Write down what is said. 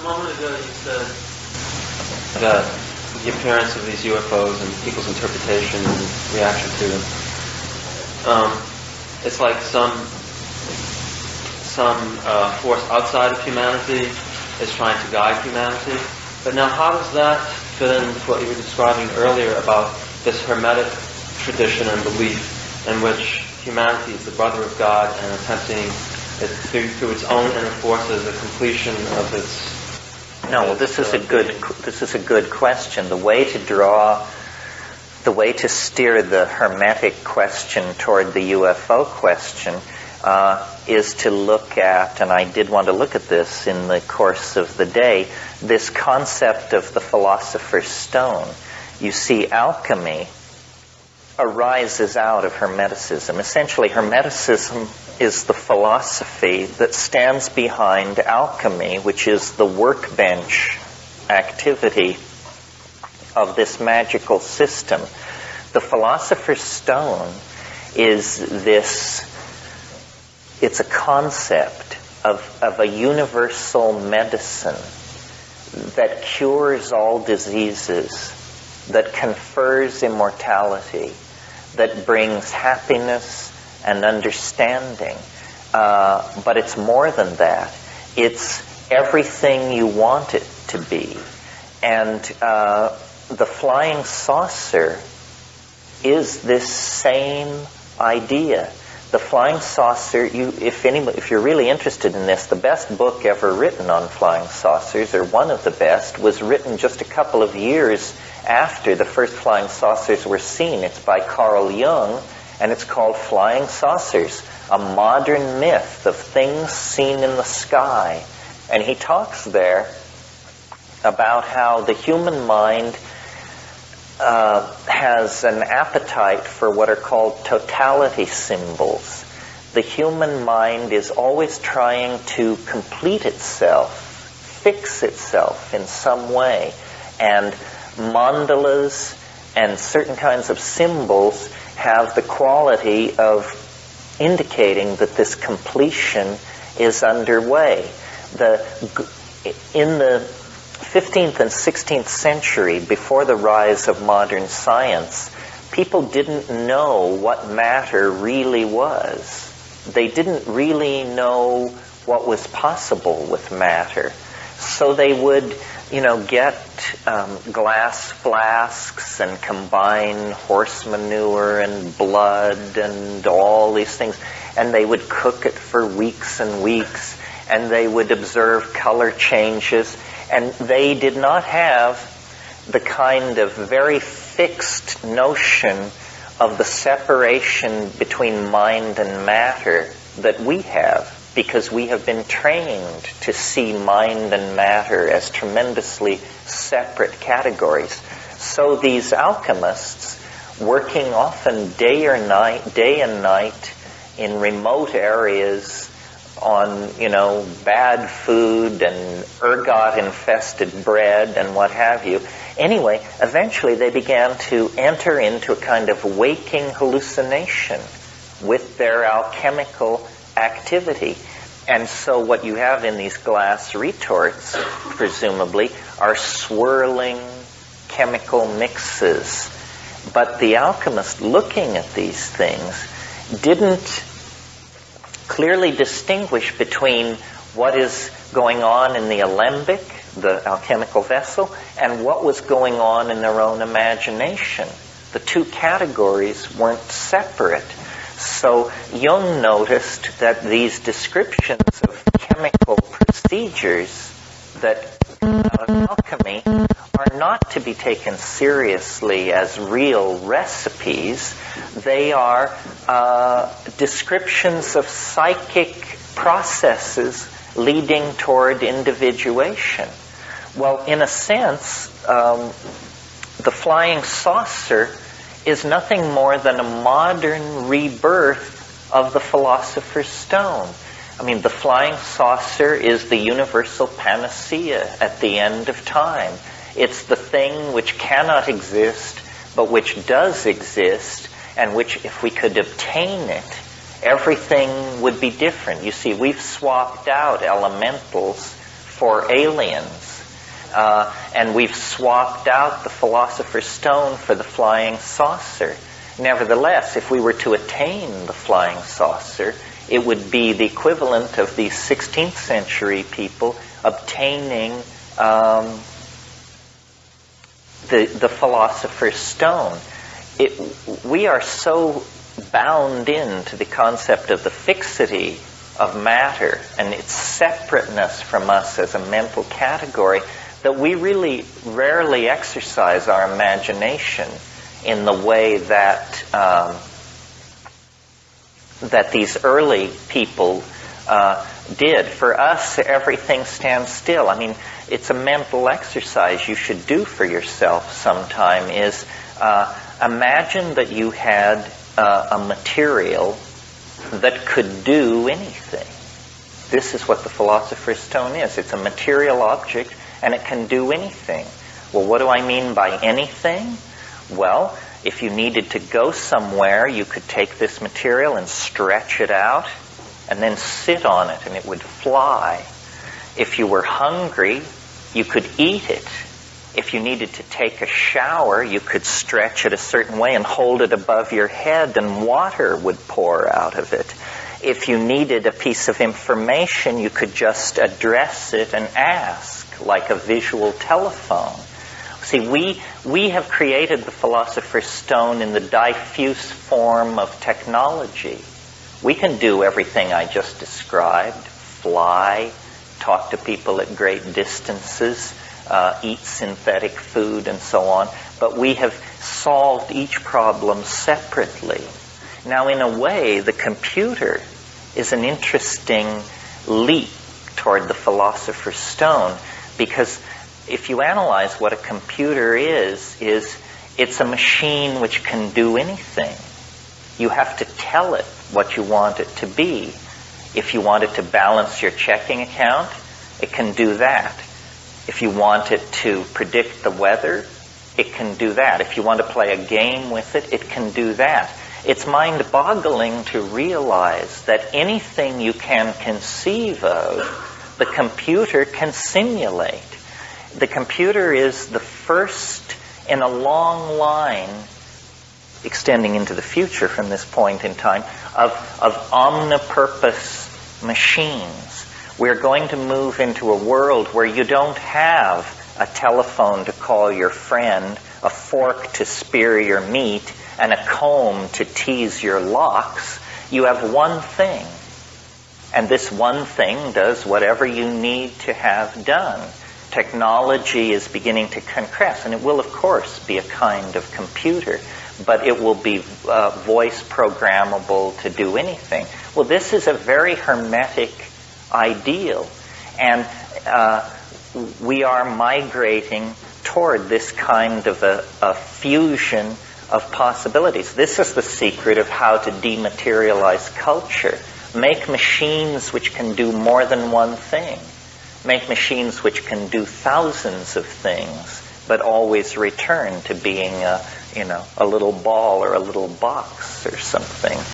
moment ago you said that the appearance of these UFOs and people's interpretation and reaction to them, it's like some force outside of humanity is trying to guide humanity. But now how does that fit in with what you were describing earlier about this Hermetic tradition and belief in which humanity is the brother of God and attempting through its own inner forces the completion of its... No, well, this is a good question. The way to steer the Hermetic question toward the UFO question is to look at, and I did want to look at this in the course of the day, this concept of the philosopher's stone. You see, alchemy arises out of Hermeticism. Essentially, Hermeticism is the philosophy that stands behind alchemy, which is the workbench activity of this magical system. The philosopher's stone is it's a concept of a universal medicine that cures all diseases, that confers immortality, that brings happiness and understanding. But it's more than that. It's everything you want it to be. And the flying saucer is this same idea. The flying saucer, if you're really interested in this, the best book ever written on flying saucers, or one of the best, was written just a couple of years after the first flying saucers were seen. It's by Carl Jung, and it's called Flying Saucers, a modern myth of things seen in the sky. And he talks there about how the human mind has an appetite for what are called totality symbols. The human mind is always trying to complete itself, fix itself in some way. And mandalas and certain kinds of symbols have the quality of indicating that this completion is underway. In the 15th and 16th century, before the rise of modern science, people didn't know what matter really was. They didn't really know what was possible with matter. So they would, get glass flasks and combine horse manure and blood and all these things, and they would cook it for weeks and weeks, and they would observe color changes, and they did not have the kind of very fixed notion of the separation between mind and matter that we have, because we have been trained to see mind and matter as tremendously separate categories. So these alchemists, working often day and night in remote areas on, bad food and ergot-infested bread and what have you. Anyway, eventually they began to enter into a kind of waking hallucination with their alchemical activity. And so what you have in these glass retorts, presumably, are swirling chemical mixes. But the alchemist, looking at these things, didn't clearly distinguish between what is going on in the alembic, the alchemical vessel, and what was going on in their own imagination. The two categories weren't separate. So Jung noticed that these descriptions of chemical procedures that come out of alchemy are not to be taken seriously as real recipes. They are descriptions of psychic processes leading toward individuation. Well, in a sense, the flying saucer is nothing more than a modern rebirth of the philosopher's stone. I mean, the flying saucer is the universal panacea at the end of time. It's the thing which cannot exist, but which does exist, and which, if we could obtain it, everything would be different. You see, we've swapped out elementals for aliens. And we've swapped out the Philosopher's Stone for the flying saucer. Nevertheless, if we were to attain the flying saucer, it would be the equivalent of these 16th century people obtaining the Philosopher's Stone. We are so bound into the concept of the fixity of matter and its separateness from us as a mental category that we really rarely exercise our imagination in the way that that these early people did. For us, everything stands still. I mean, it's a mental exercise you should do for yourself sometime, is imagine that you had a material that could do anything. This is what the Philosopher's Stone is. It's a material object, and it can do anything. Well, what do I mean by anything? Well, if you needed to go somewhere, you could take this material and stretch it out and then sit on it, and it would fly. If you were hungry, you could eat it. If you needed to take a shower, you could stretch it a certain way and hold it above your head, and water would pour out of it. If you needed a piece of information, you could just address it and ask, like a visual telephone. See, we have created the Philosopher's Stone in the diffuse form of technology. We can do everything I just described: fly, talk to people at great distances, eat synthetic food, and so on. But we have solved each problem separately. Now, in a way, the computer is an interesting leap toward the Philosopher's Stone, because if you analyze what a computer is it's a machine which can do anything. You have to tell it what you want it to be. If you want it to balance your checking account, it can do that. If you want it to predict the weather, it can do that. If you want to play a game with it, it can do that. It's mind-boggling to realize that anything you can conceive of, the computer can simulate. The computer is the first in a long line, extending into the future from this point in time, of omnipurpose machines. We're going to move into a world where you don't have a telephone to call your friend, a fork to spear your meat, and a comb to tease your locks. You have one thing, and this one thing does whatever you need to have done. Technology is beginning to compress, and it will, of course, be a kind of computer, but it will be voice programmable to do anything. Well, this is a very hermetic ideal, and we are migrating toward this kind of a fusion of possibilities. This is the secret of how to dematerialize culture. Make machines which can do more than one thing. Make machines which can do thousands of things, but always return to being a little ball or a little box or something.